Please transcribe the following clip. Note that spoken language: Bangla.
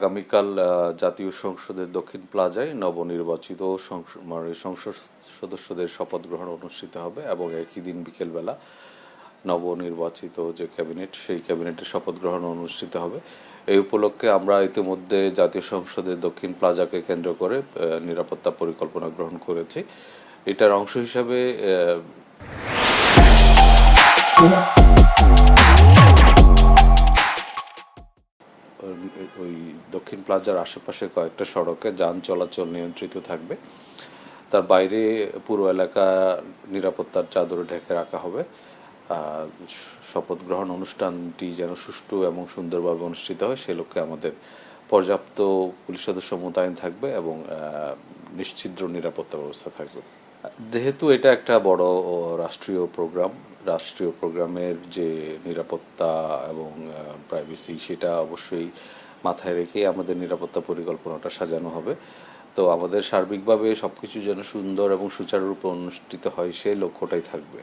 আগামীকাল জাতীয় সংসদের দক্ষিণ প্লাজায় নবনির্বাচিত সংসদ সদস্যদের শপথ গ্রহণ অনুষ্ঠিত হবে এবং একই দিন বিকেলবেলা নবনির্বাচিত যে ক্যাবিনেট সেই ক্যাবিনেটের শপথ গ্রহণ অনুষ্ঠিত হবে। এই উপলক্ষে আমরা ইতিমধ্যে জাতীয় সংসদের দক্ষিণ প্লাজাকে কেন্দ্র করে নিরাপত্তা পরিকল্পনা গ্রহণ করেছি। এটার অংশ হিসাবে ওই দক্ষিণ প্লাজার আশেপাশে কয়েকটা সড়কে যান চলাচল নিয়ন্ত্রিত থাকবে। তার বাইরে পুরো এলাকা নিরাপত্তার চাদরে ঢেকে রাখা হবে। শপথ গ্রহণ অনুষ্ঠানটি যেন সুষ্ঠু এবং সুন্দরভাবে অনুষ্ঠিত হয় সে লক্ষ্যে আমাদের পর্যাপ্ত পুলিশ সদস্য মোতায়েন থাকবে এবং নিশ্ছিদ্র নিরাপত্তা ব্যবস্থা থাকবে। যেহেতু এটা একটা বড় রাষ্ট্রীয় প্রোগ্রামের যে নিরাপত্তা এবং প্রাইভেসি সেটা অবশ্যই মাথায় রেখে আমাদের নিরাপত্তা পরিকল্পনাটা সাজানো হবে। তো আমাদের সার্বিকভাবে সবকিছু যেন সুন্দর এবং সুচারুরূপে অনুষ্ঠিত হয় সেই লক্ষ্যটাই থাকবে।